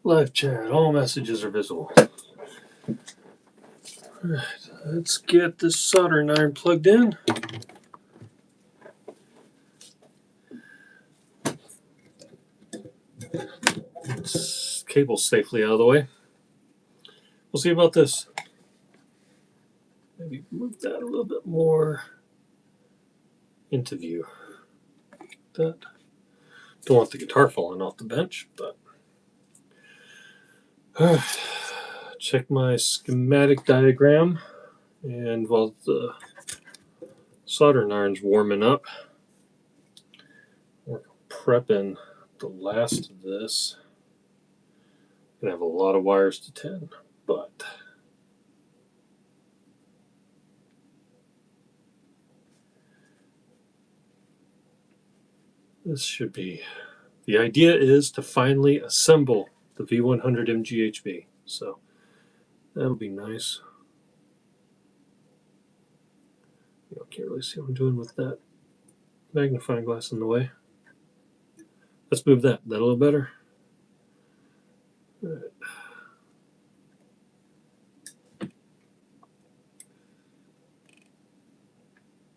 Live chat, all messages are visible. Alright, let's get this soldering iron plugged in. Cable's safely out of the way. We'll see about this. Maybe move that a little bit more into view. That. Don't want the guitar falling off the bench, but check my schematic diagram, and while the soldering iron's warming up, we're prepping the last of this. Gonna have a lot of wires to tin, but this should be. The idea is to finally assemble the V100MGHB, so that'll be nice. I can't really see what I'm doing with that magnifying glass in the way. Let's move that. That a little better. All right.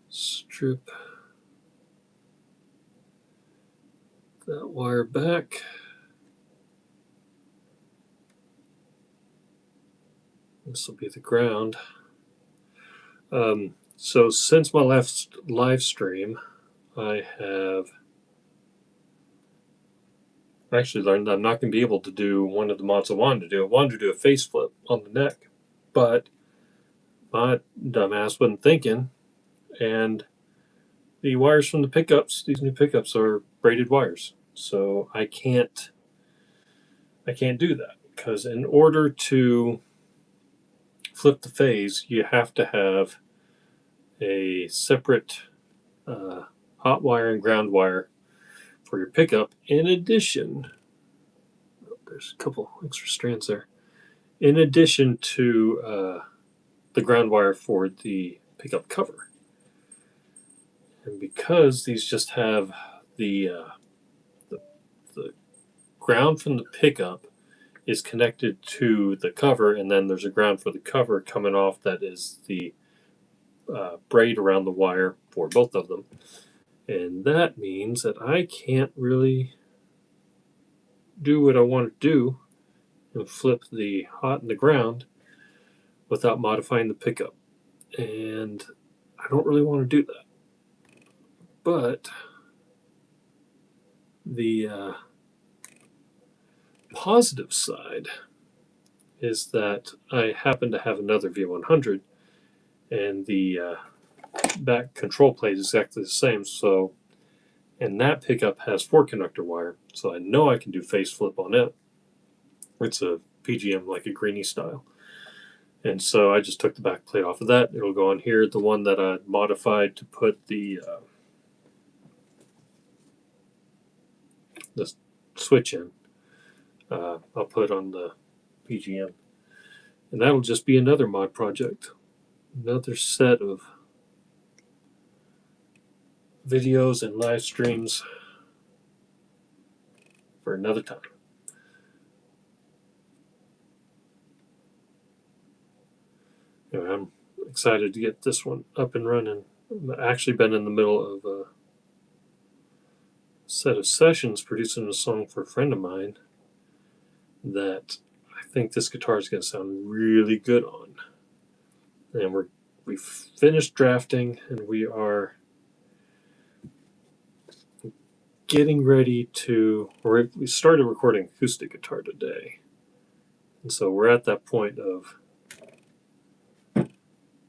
Strip that wire back. This will be the ground. So since my last live stream, I have actually learned that I'm not going to be able to do one of the mods I wanted to do. I wanted to do a face flip on the neck, but my dumbass wasn't thinking, and the wires from the pickups, these new pickups, are braided wires. So I can't do that, because in order to flip the phase, you have to have a separate hot wire and ground wire for your pickup. In addition, there's a couple extra strands there. In addition to the ground wire for the pickup cover. And because these just have the ground from the pickup is connected to the cover, and then there's a ground for the cover coming off that is the braid around the wire for both of them. And that means that I can't really do what I want to do and flip the hot and the ground without modifying the pickup. And I don't really want to do that. But the positive side is that I happen to have another V100, and the back control plate is exactly the same. So, and that pickup has 4 conductor wire, so I know I can do face flip on it. It's a PGM, like a greenie style. And so I just took the back plate off of that. It'll go on here. The one that I modified to put the switch in, I'll put on the PGM. And that'll just be another mod project. Another set of videos and live streams for another time. Anyway, I'm excited to get this one up and running. I've actually been in the middle of a set of sessions producing a song for a friend of mine that I think this guitar is going to sound really good on. And we've finished drafting, and we are getting ready to, we started recording acoustic guitar today. And so we're at that point of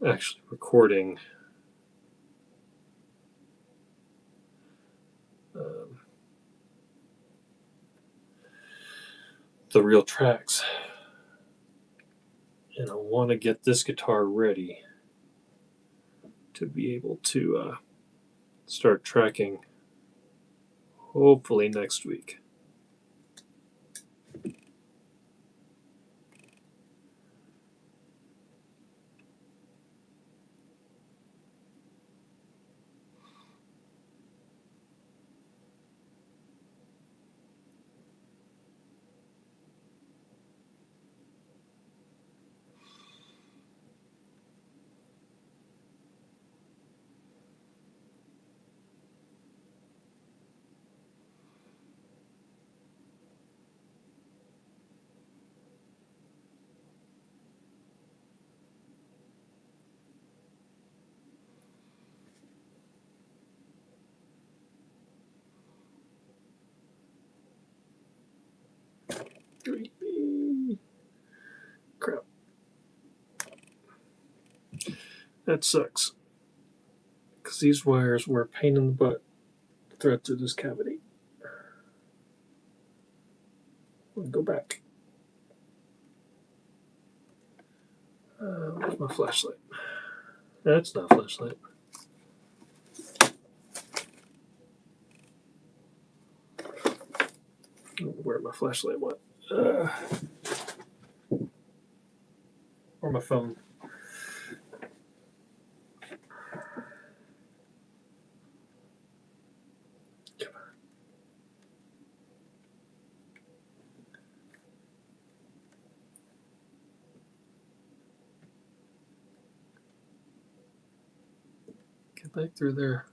actually recording the real tracks. And I want to get this guitar ready to be able to start tracking hopefully next week. Crap. That sucks. Because these wires were a pain in the butt to thread through this cavity. We'll go back. Where's my flashlight? That's not a flashlight. Where my flashlight went? Or my phone. Come on. Get back through there.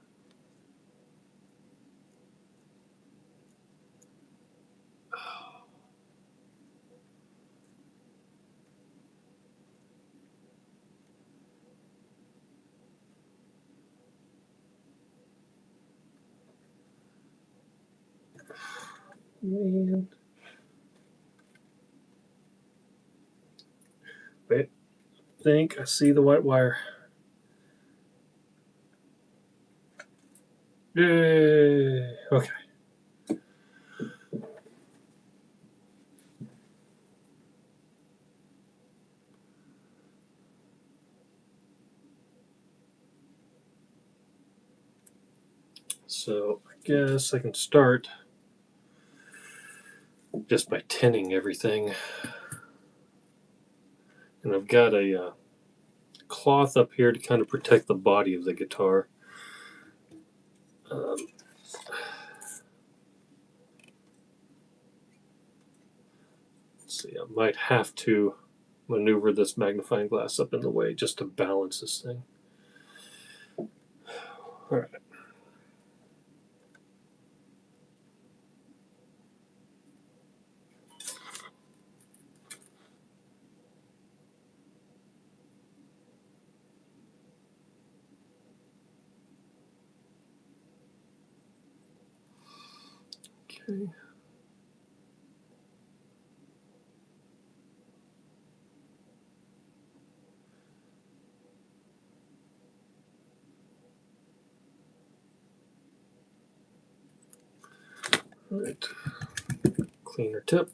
Man. Wait, I think I see the white wire. Yay! Okay. So I guess I can start just by tinning everything. And I've got a cloth up here to kind of protect the body of the guitar. Let's see, I might have to maneuver this magnifying glass up in the way just to balance this thing. All right. Okay. All right. Cleaner tip.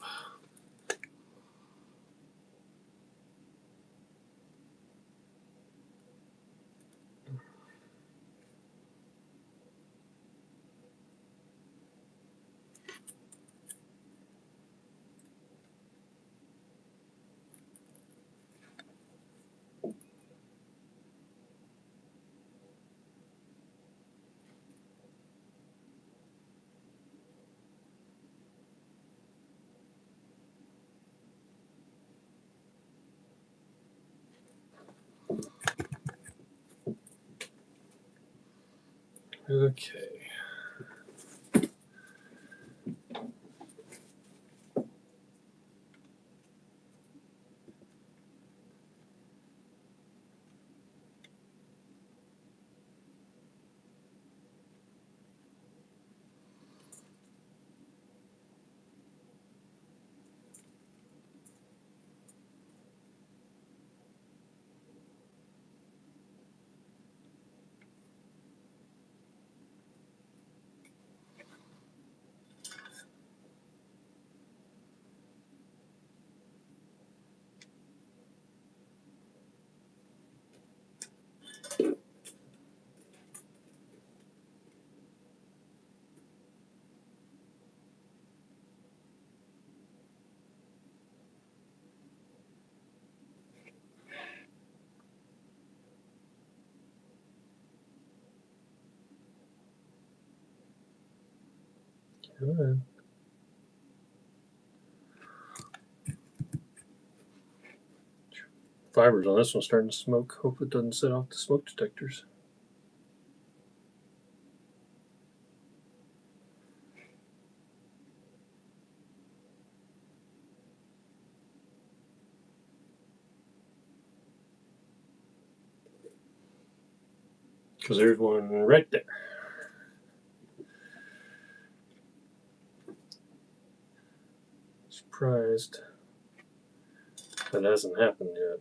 Okay. Good. Fibers on this one starting to smoke. Hope it doesn't set off the smoke detectors. Because there's one right there. Surprised that hasn't happened yet.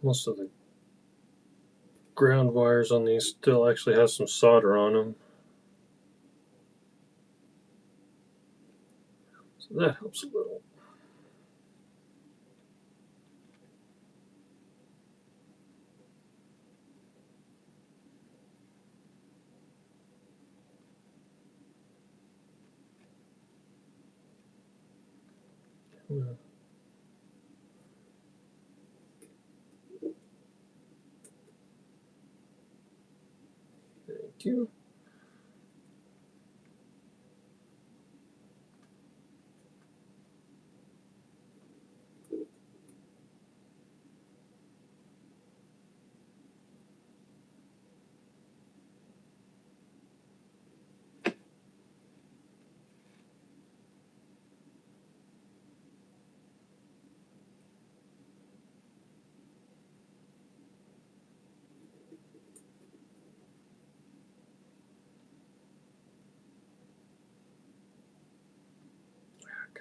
Most of the ground wires on these still actually have some solder on them, so that helps a little. Thank you.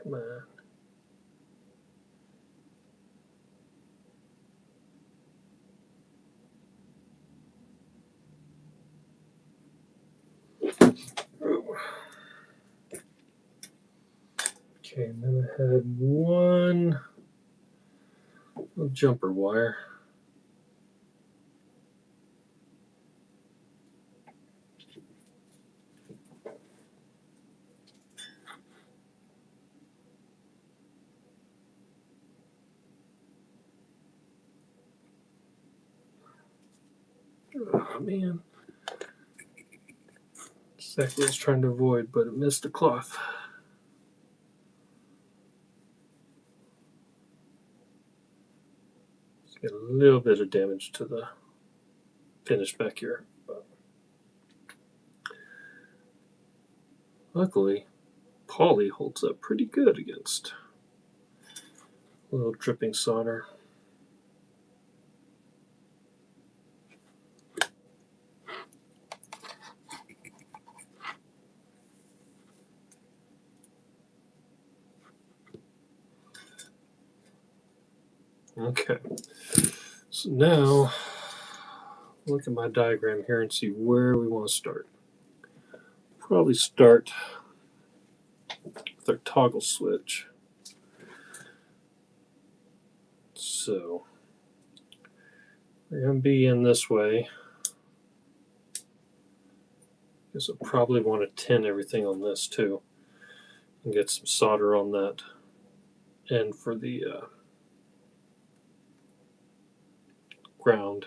Come on. Okay, and then I had one jumper wire. Oh man. Exactly what I was trying to avoid, but it missed the cloth. Let's get a little bit of damage to the finish back here. But luckily, poly holds up pretty good against a little dripping solder. Okay, so now look at my diagram here and see where we want to start. Probably start with our toggle switch. So we're going to be in this way. Guess I'll probably want to tin everything on this too and get some solder on that end for the ground.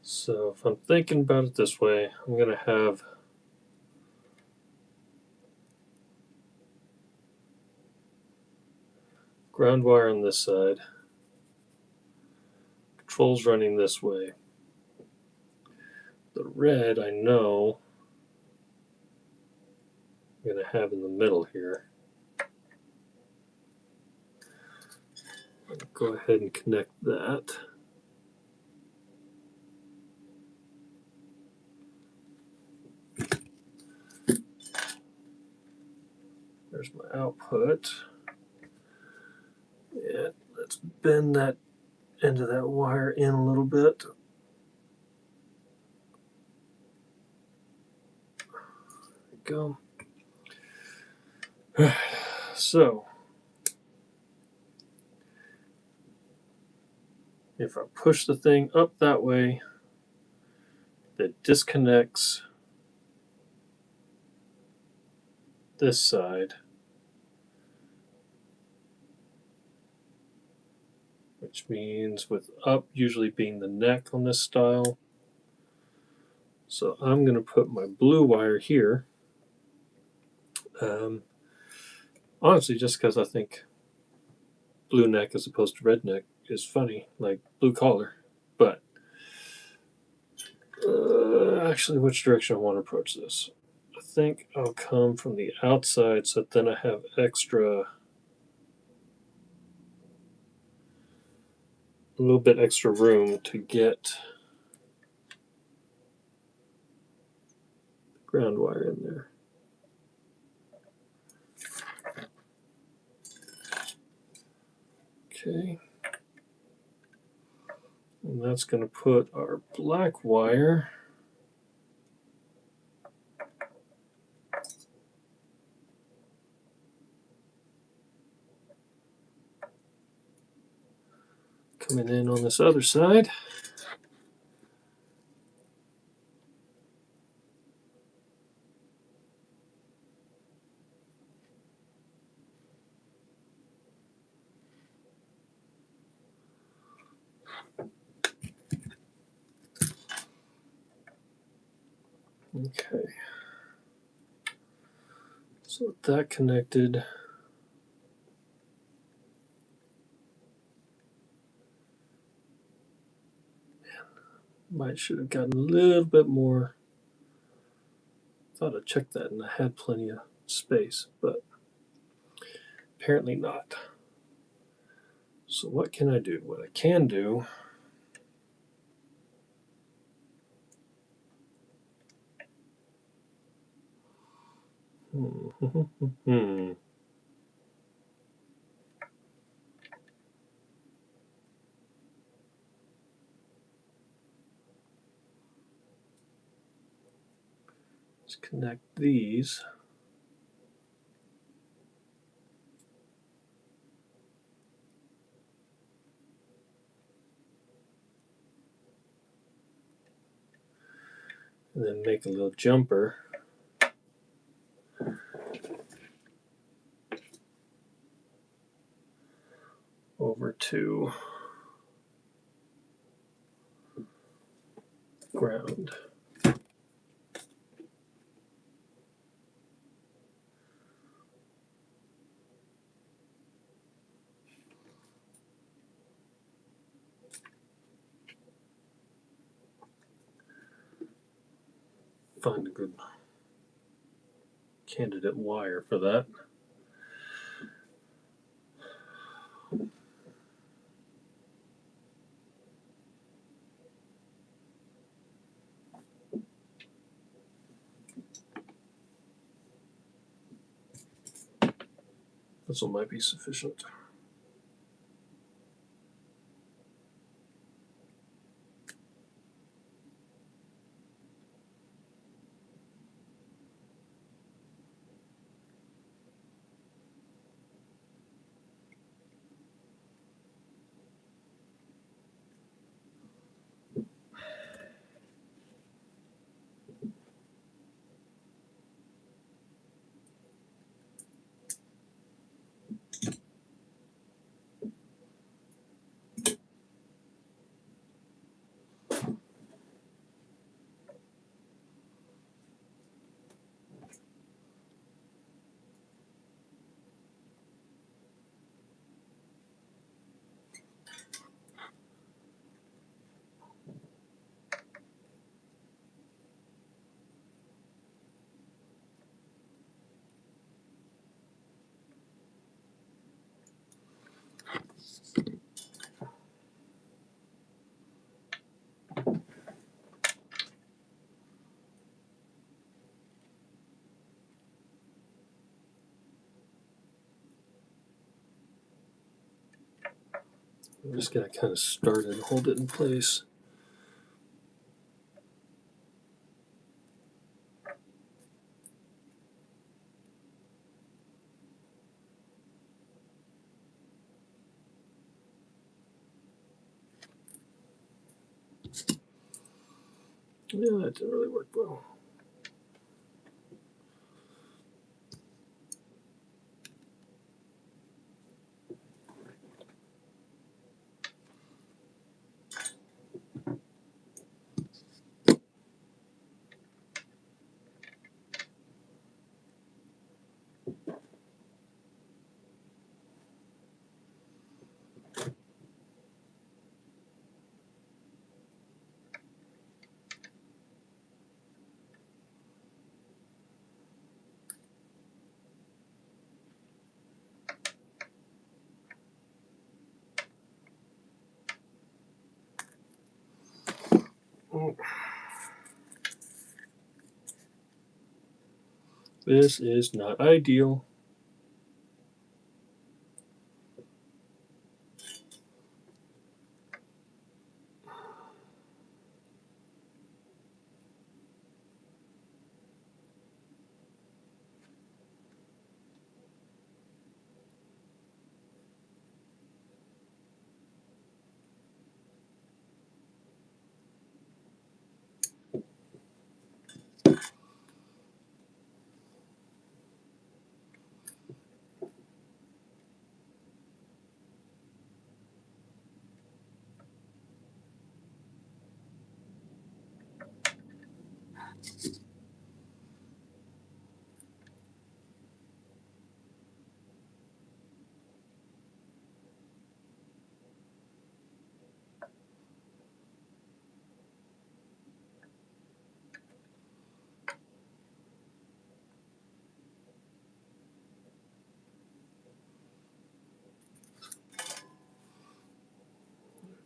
So if I'm thinking about it this way, I'm going to have ground wire on this side, controls running this way. The red I know I'm going to have in the middle here. I'll go ahead and connect that. There's my output. And let's bend that end of that wire in a little bit. Go. So if I push the thing up that way, that disconnects this side, which means with up usually being the neck on this style. So I'm going to put my blue wire here. Honestly, just because I think blue neck as opposed to red neck is funny, like blue collar. But actually, which direction I want to approach this? I think I'll come from the outside so that then I have a little bit extra room to get the ground wire in there. Okay. And that's going to put our black wire coming in on this other side. Okay. So with that connected, might should have gotten a little bit more. Thought I checked that and I had plenty of space, but apparently not. So what can I do? What I can do let's connect these. And then make a little jumper over to ground. Find a good candidate wire for that. This one might be sufficient. I'm just going to kind of start it and hold it in place. Yeah, that didn't really work well. This is not ideal.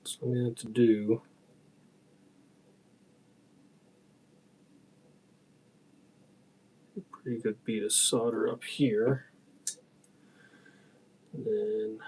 So I'm going to have to do a pretty good bead of solder up here. And then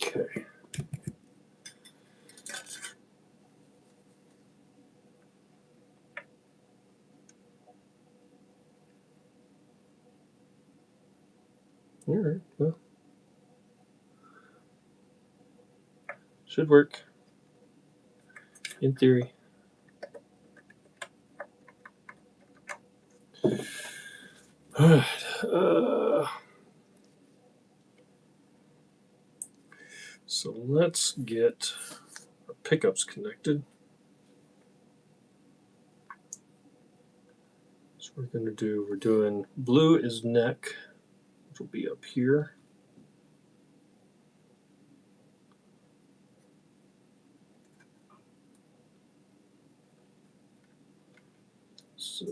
okay. All right, well, should work in theory. All right, so let's get our pickups connected. So we're doing blue is neck, which will be up here. So,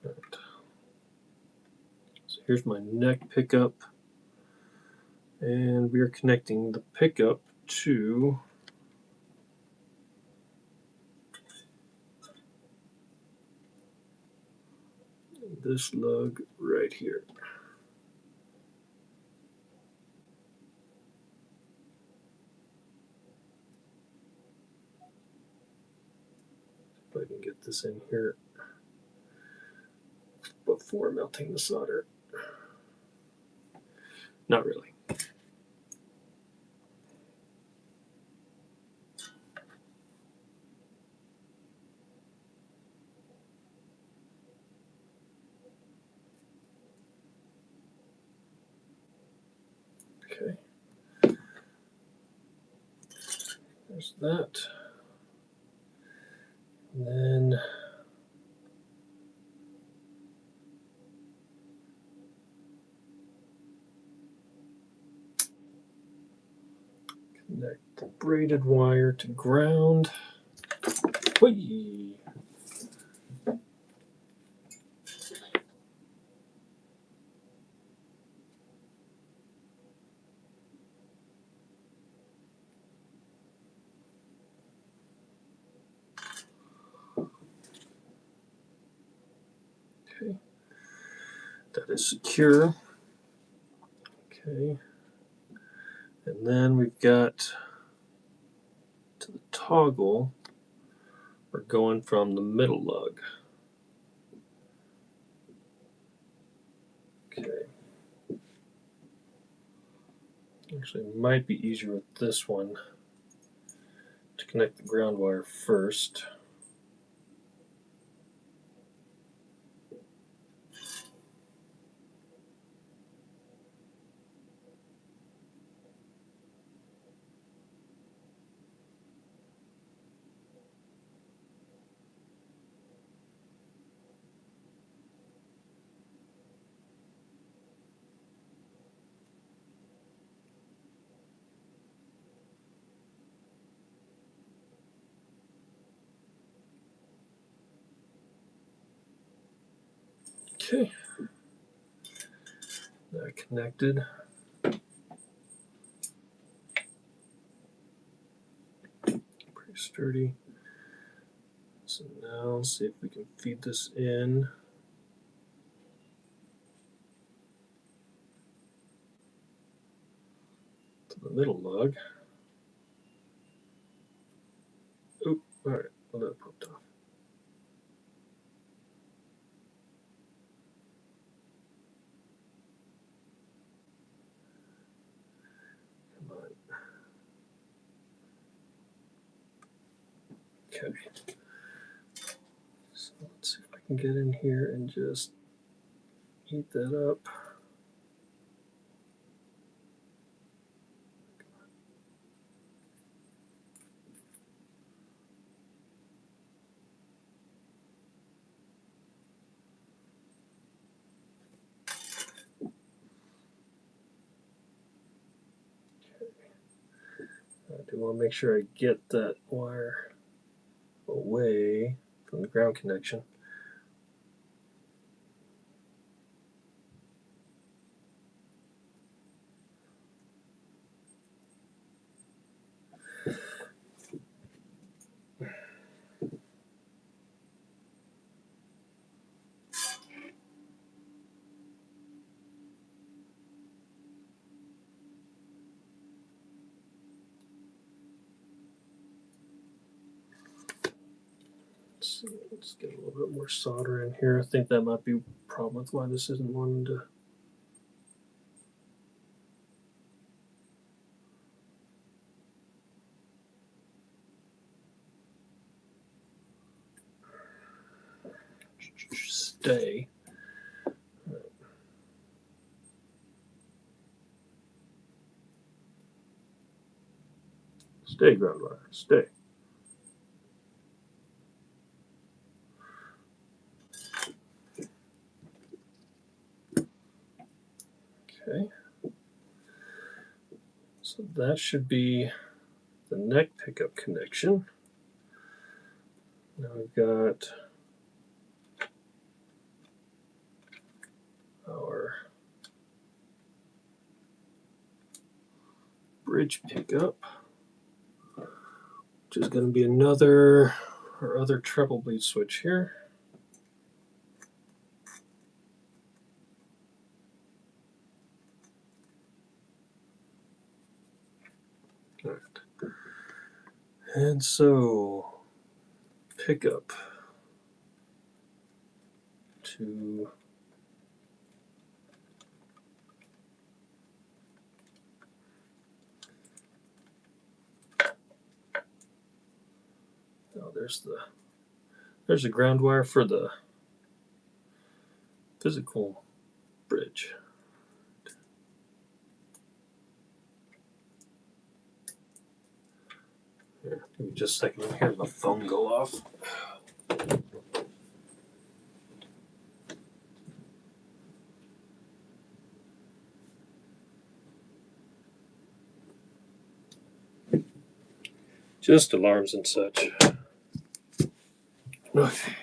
right. So here's my neck pickup, and we are connecting the pickup to this lug right here. If I can get this in here. Boom. before melting the solder. Not really. Okay. There's that. And then connect the braided wire to ground. Whee! Okay, that is secure. Okay, and then we've got to the toggle. We're going from the middle lug. Okay. Actually, it might be easier with this one to connect the ground wire first. Okay, that connected. Pretty sturdy. So now let's see if we can feed this in. To the middle lug. Oop, alright, well that popped off. Come on. Okay. So let's see if I can get in here and just heat that up. I do want to make sure I get that wire away from the ground connection. Let's get a little bit more solder in here. I think that might be a problem with why this isn't wanting to. Stay. Stay, ground wire. Stay. Okay. So that should be the neck pickup connection. Now we've got our bridge pickup, which is going to be our other treble bleed switch here. All right. And so pickup to there's the ground wire for the physical bridge. Here, give me just a second. Hear my phone go off. Just alarms and such. Okay.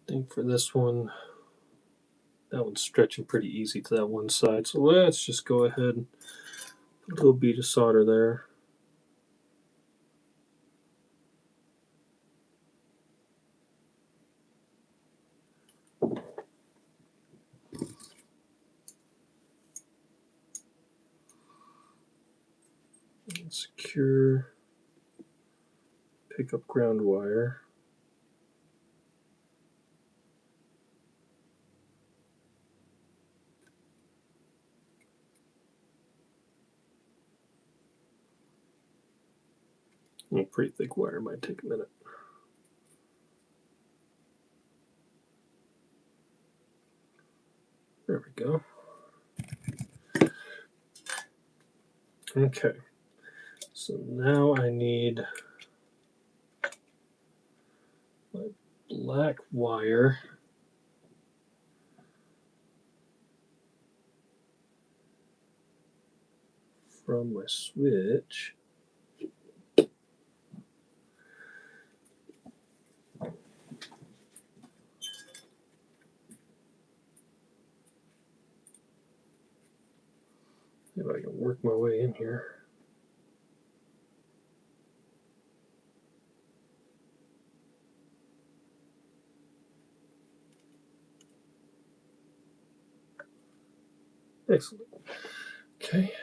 I think for this one, that one's stretching pretty easy to that one side. So let's just go ahead and put a little bead of solder there. And secure, pick up ground wire. A pretty thick wire, might take a minute. There we go. Okay, so now I need my black wire from my switch. See if I can work my way in here. Excellent. Okay.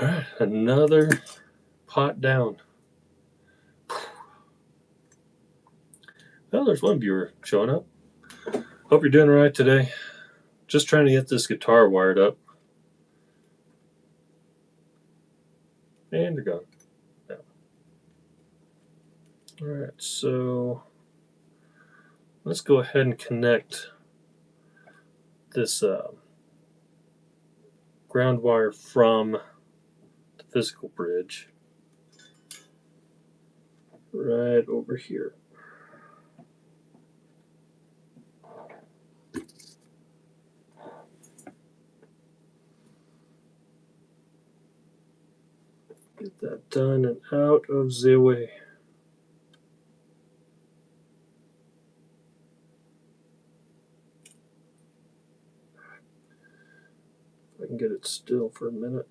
All right, another pot down. Well, there's one viewer showing up. Hope you're doing all right today. Just trying to get this guitar wired up. And you're gone. Yeah. All right, so let's go ahead and connect this ground wire from the physical bridge right over here. Get that done and out of the way. If I can get it still for a minute.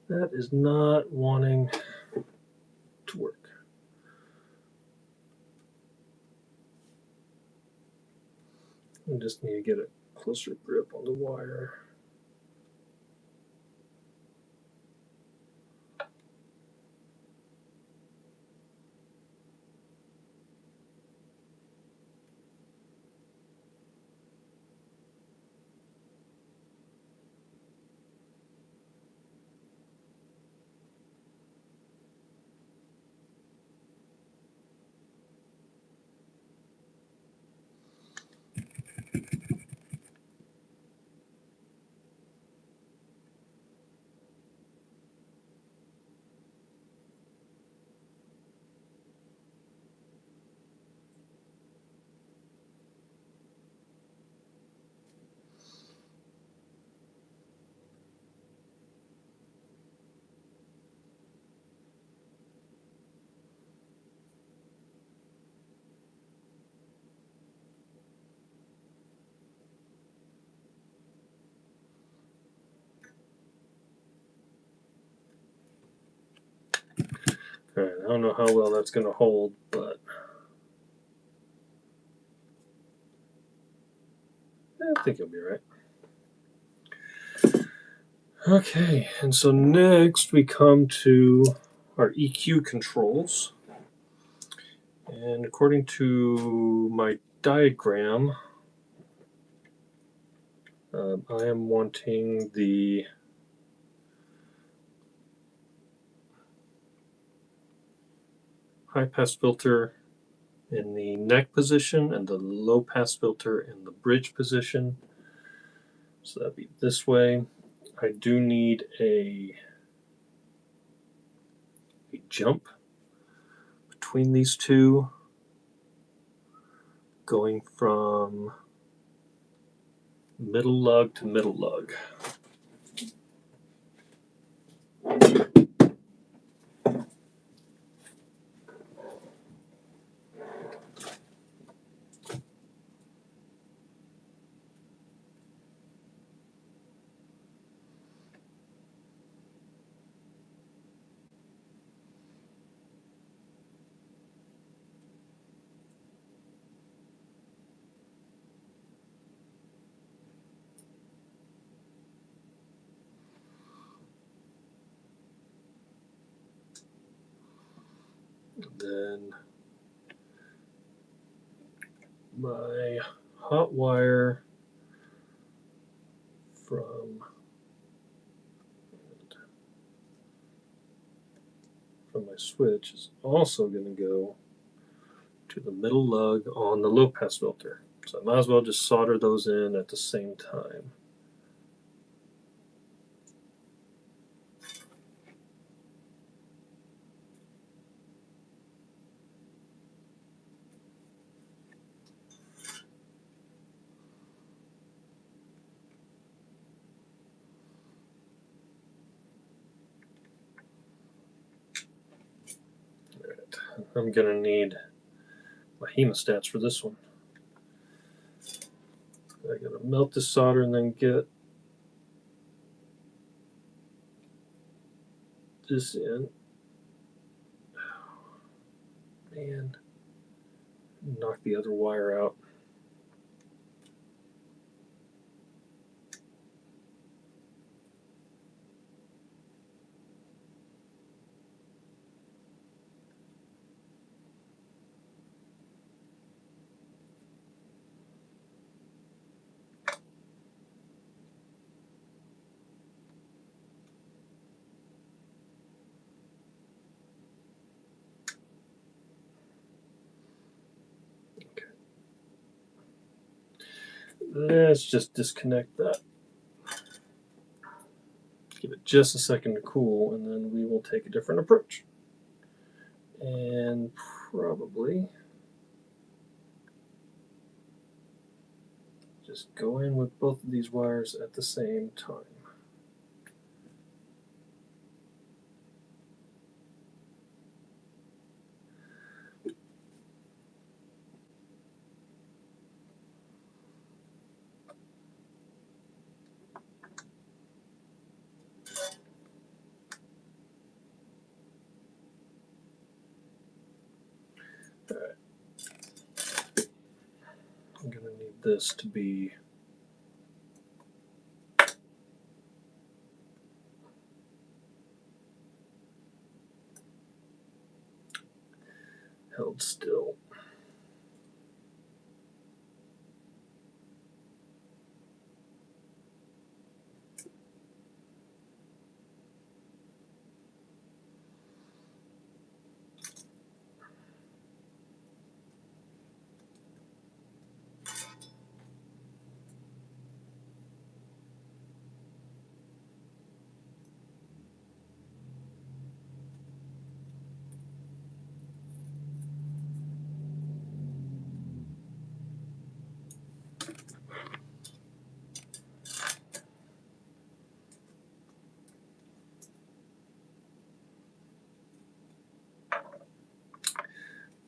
That is not wanting to work. I just need to get a closer grip on the wire. Alright, I don't know how well that's going to hold, but I think it'll be right. Okay, and so next we come to our EQ controls. And according to my diagram, I am wanting the high pass filter in the neck position and the low pass filter in the bridge position. So that'd be this way. I do need a jump between these two, going from middle lug to middle lug. Then my hot wire from my switch is also going to go to the middle lug on the low pass filter. So I might as well just solder those in at the same time. I'm going to need my hemostats for this one. I got to melt the solder and then get this in. Man, knock the other wire out. Let's just disconnect that. Give it just a second to cool, and then we will take a different approach. And probably just go in with both of these wires at the same time. Alright. I'm going to need this to be held still.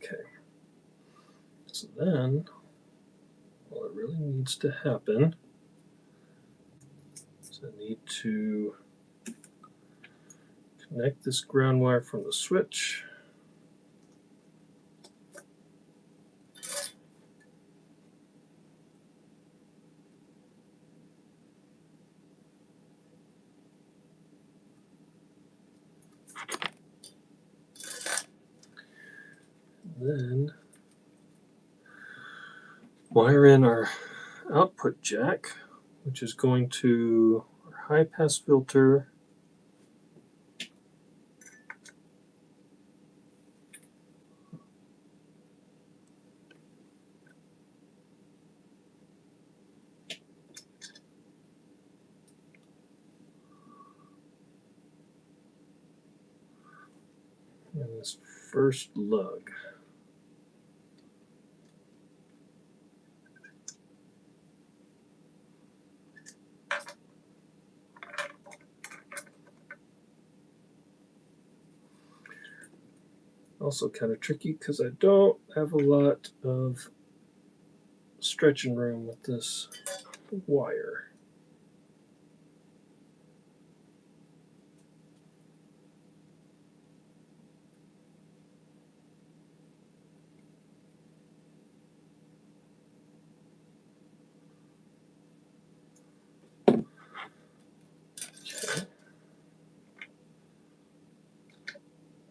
Okay, so then all it really needs to happen is I need to connect this ground wire from the switch then wire in our output jack, which is going to our high pass filter, and this first lug. Also kind of tricky because I don't have a lot of stretching room with this wire.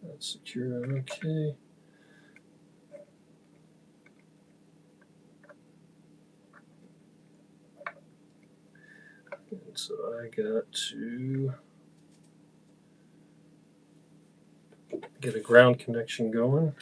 That's secure, okay. And so I got to get a ground connection going.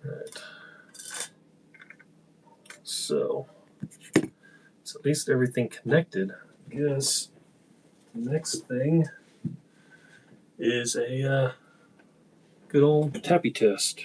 Alright. So it's at least everything connected. I guess the next thing is a good old tappy test.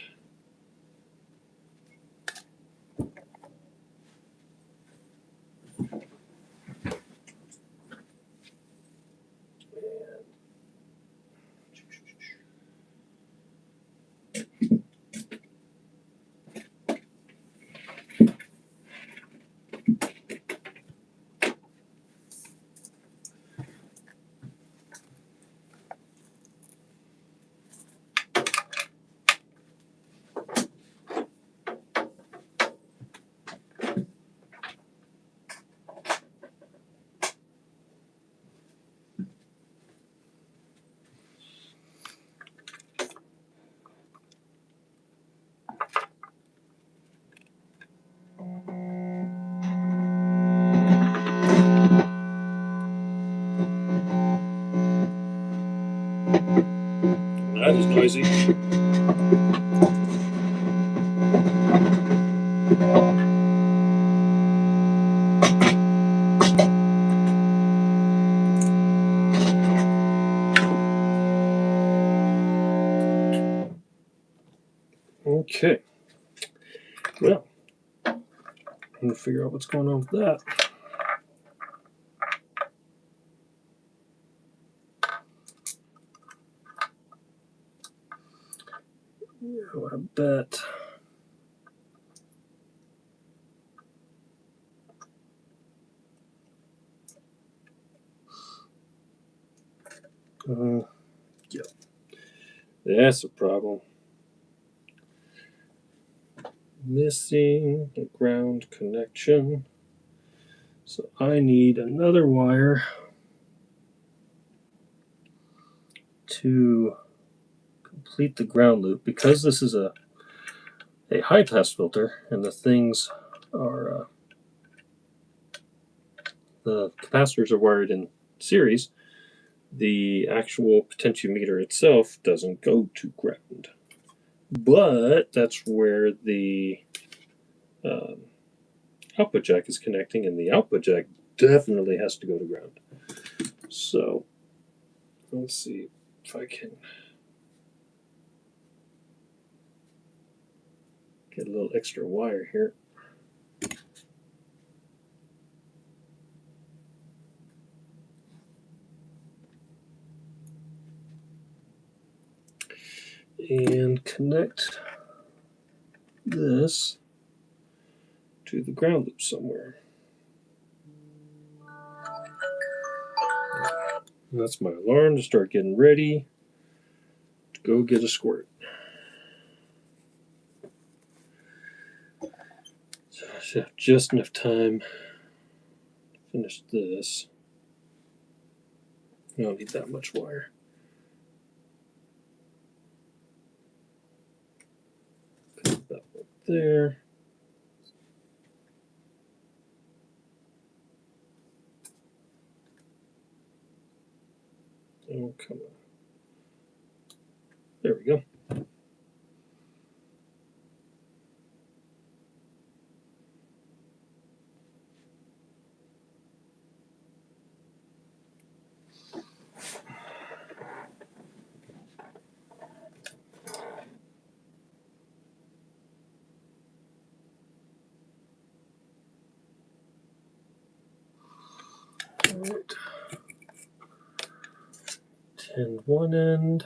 That is noisy. Okay. Well, I'm going to figure out what's going on with that. I bet. Yep. That's a problem. Missing the ground connection. So I need another wire to complete the ground loop. Because this is a high pass filter and the things are the capacitors are wired in series, the actual potentiometer itself doesn't go to ground. But that's where the output jack is connecting, and the output jack definitely has to go to ground. So let's see if I can get a little extra wire here. and connect this to the ground loop somewhere. And that's my alarm to start getting ready to go get a squirt. So I should have just enough time to finish this. I don't need that much wire. Put that up there. Oh, come on. There we go. All right. 10 one end.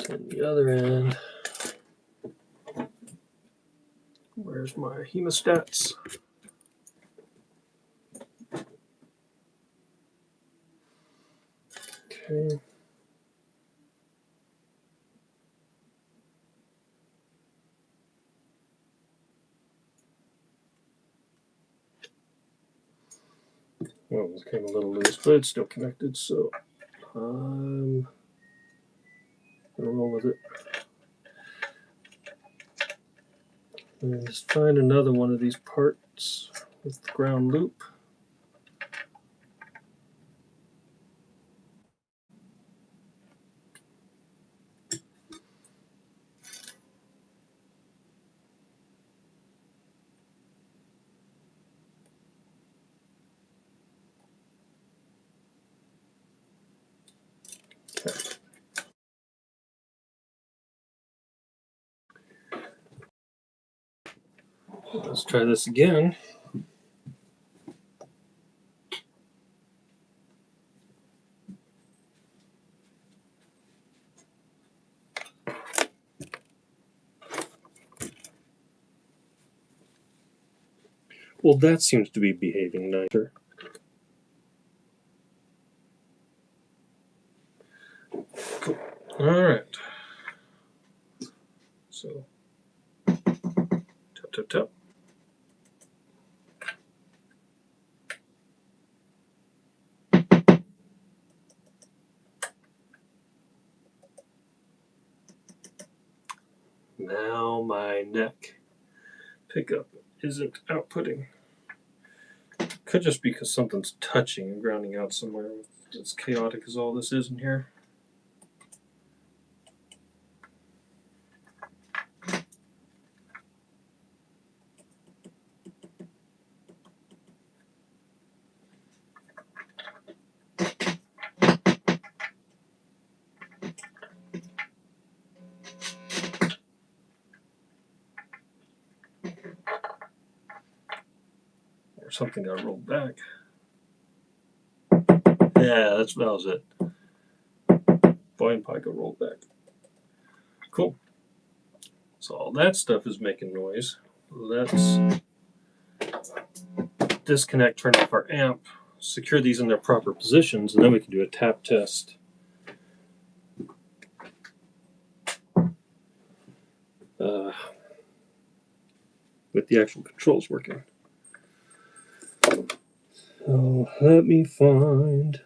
On the other end, where's my hemostats? Okay. Well, it's kind of a little loose, but it's still connected, so I'm gonna roll with it. And just find another one of these parts with the ground loop. Okay. Let's try this again. Well, that seems to be behaving nicer. Cool. All right. So, tap, tap, tap. Now my neck pickup isn't outputting. Could just be because something's touching and grounding out somewhere. As chaotic as all this is in here. Or something got rolled back. Yeah, that was it. Volume pipe got rolled back. Cool. So all that stuff is making noise. Let's disconnect, turn off our amp, secure these in their proper positions, and then we can do a tap test. With the actual controls working. So let me find.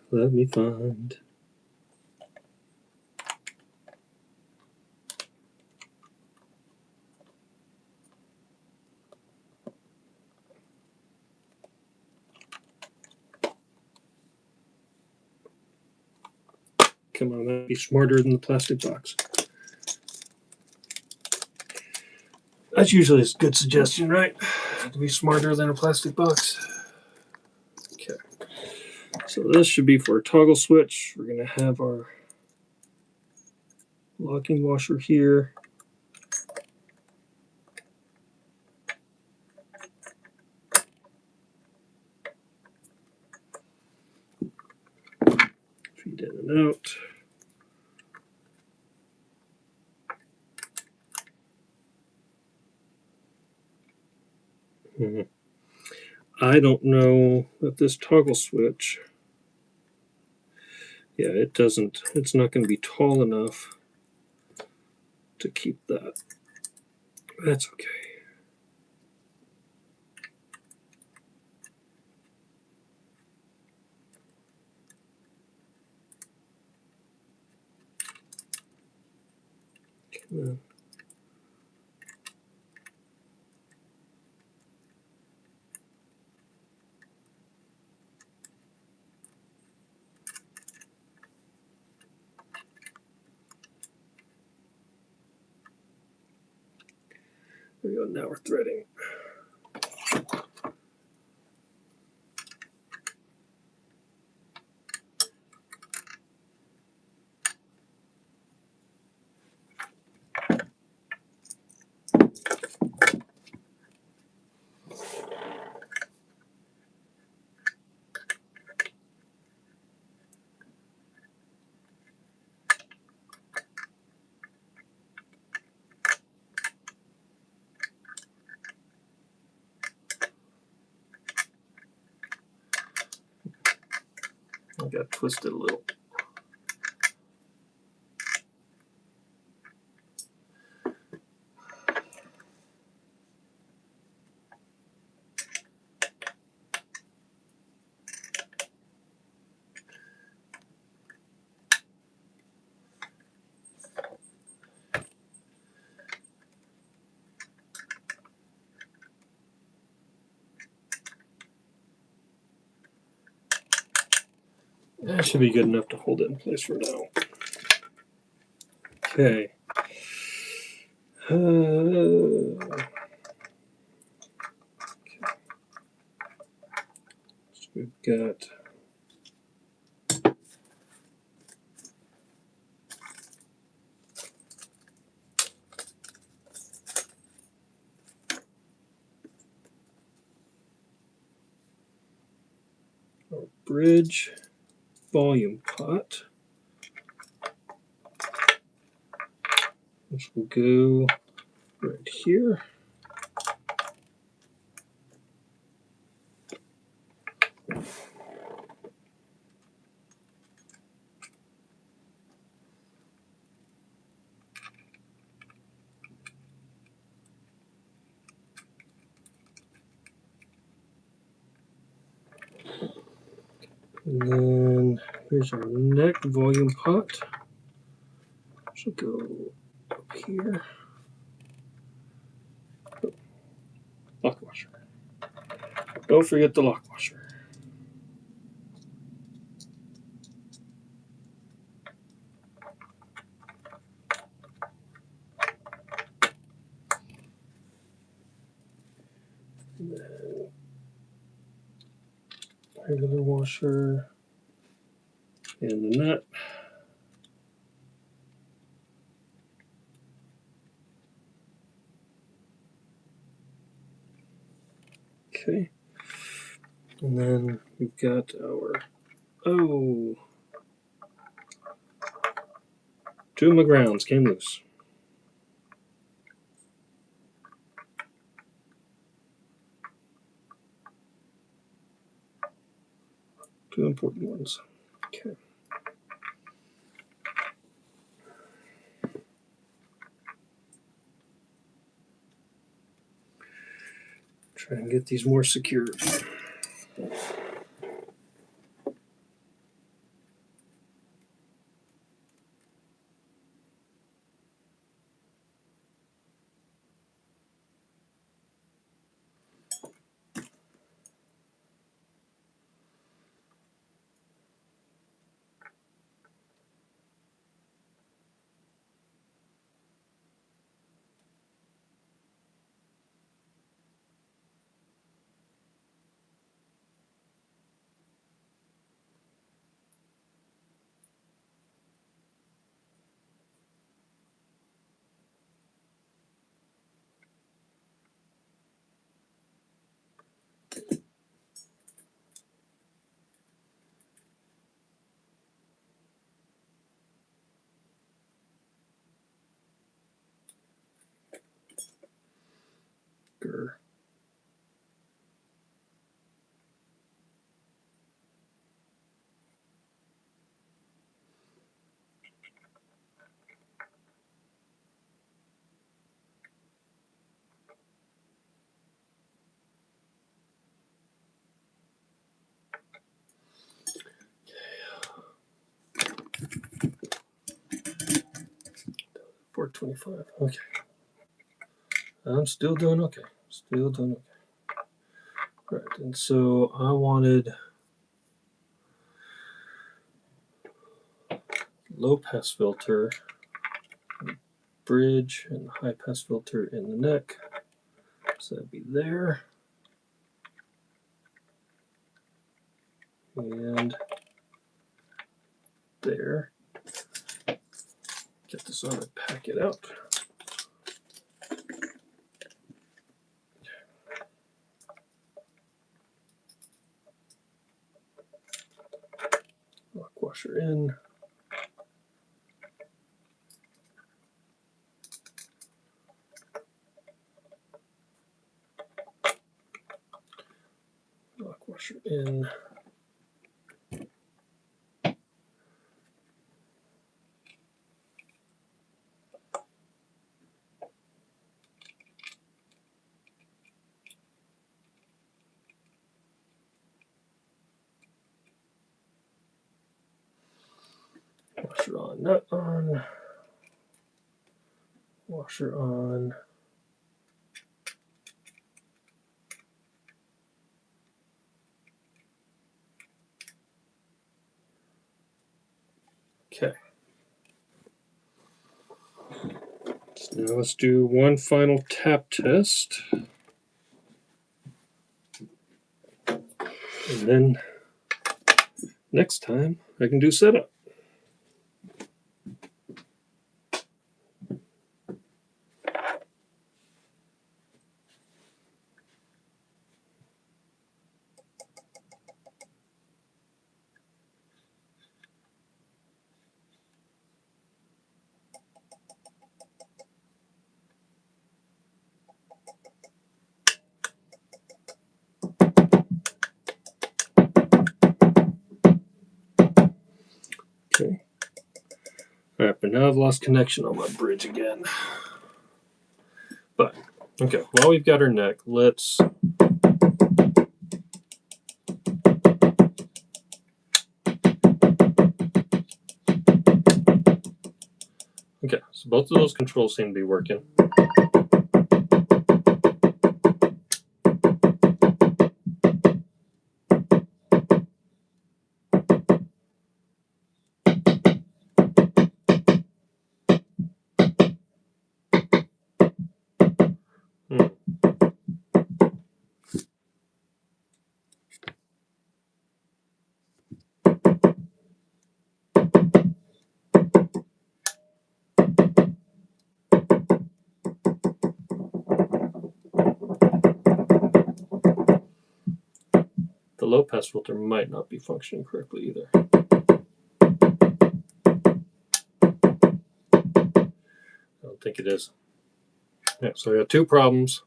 Come on, that'd be smarter than the plastic box. That's usually a good suggestion, right? To be smarter than a plastic box. Okay. So this should be for a toggle switch. We're going to have our locking washer here. Mhm. I don't know if this toggle switch, yeah, it doesn't, it's not going to be tall enough to keep that. That's okay. Come on. There we go, now we're threading. I got twisted a little. That should be good enough to hold it in place for now. Okay. So we've got our bridge volume pot, which will go right here. And then here's our neck volume pot, which will go up here. Oh, lock washer. Don't forget the lock washer. And then regular washer and the nut. Okay. And then we've got our, oh, two of my grounds came loose. Two important ones. Okay. Try and get these more secure. Grr. 425. Okay. I'm still doing okay. Still doing okay. Right, and so I wanted low pass filter, bridge, and high pass filter in the neck. So that'd be there. And there. Get this on and pack it out. Lock washer in. Lock washer in. Washer on, nut on. Washer on. Okay. So now let's do one final tap test. And then next time I can do setup. Okay. Alright, but now I've lost connection on my bridge again. But, okay, while we've got our neck, let's okay, so both of those controls seem to be working. The low pass filter might not be functioning correctly either. I don't think it is. Yeah, so I got two problems.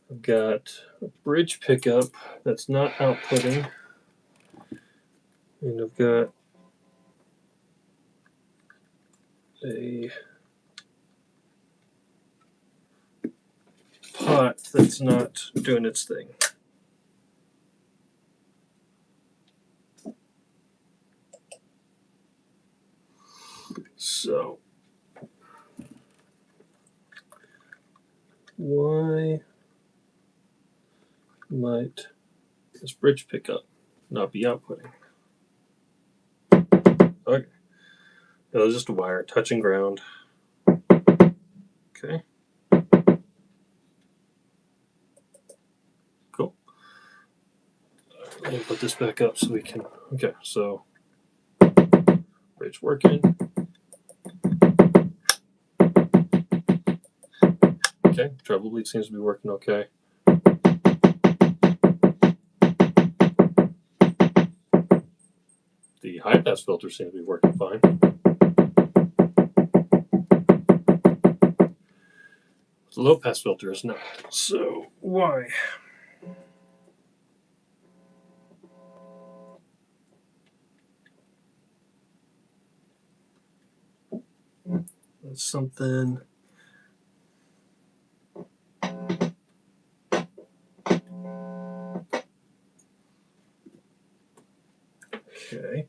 I've got a bridge pickup that's not outputting, and I've got a pot that's not doing its thing. So why might this bridge pickup not be outputting? Okay, it was just a wire touching ground. Okay, cool. Let me put this back up so we can. Okay, so bridge working. Okay, treble bleed seems to be working okay. The high pass filter seems to be working fine. The low pass filter is not. So why? That's something. Okay.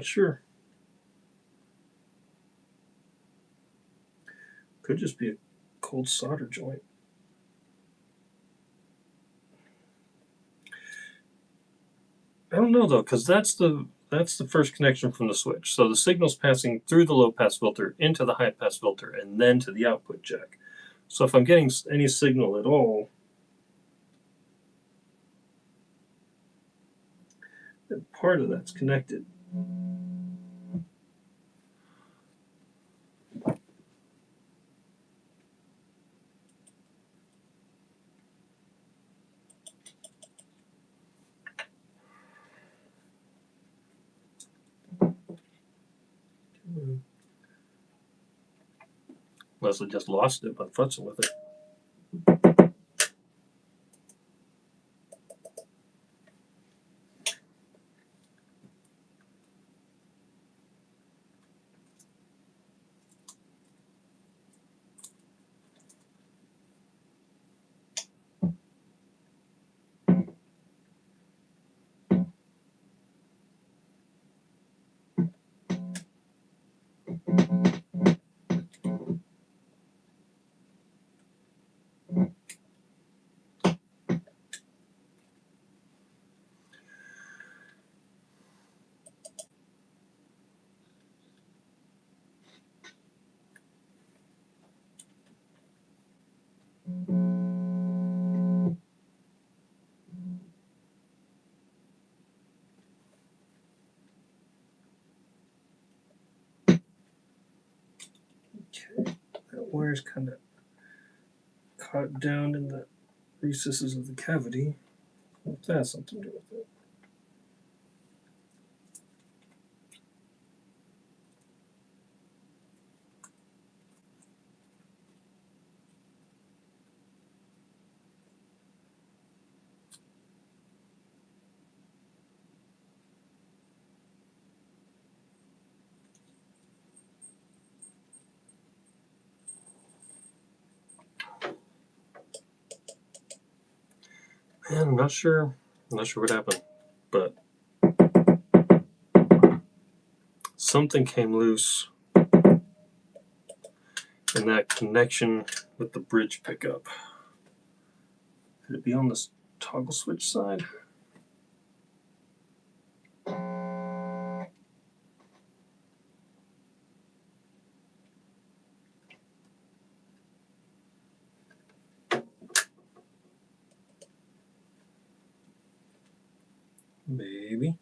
sure. Could just be a cold solder joint. I don't know though, because that's the first connection from the switch. So the signal's passing through the low pass filter into the high pass filter and then to the output jack. So if I'm getting any signal at all, then part of that's connected. Leslie just lost it by futzing with it. Okay, that wire's kind of caught down in the recesses of the cavity. If that has something to do with it. Man, I'm not sure what happened, but something came loose in that connection with the bridge pickup. Could it be on this toggle switch side? Maybe.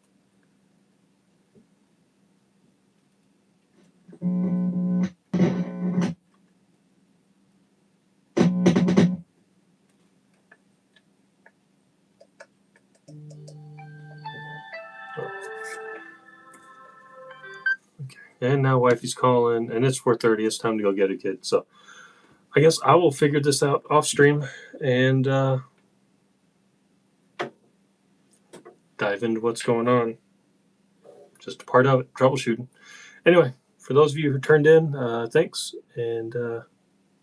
Okay. And now wifey's calling, and it's 4:30. It's time to go get a kid. So I guess I will figure this out off stream and dive into what's going on. Just a part of it, troubleshooting. Anyway, for those of you who turned in, thanks. And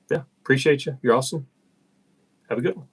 yeah, appreciate you. You're awesome. Have a good one.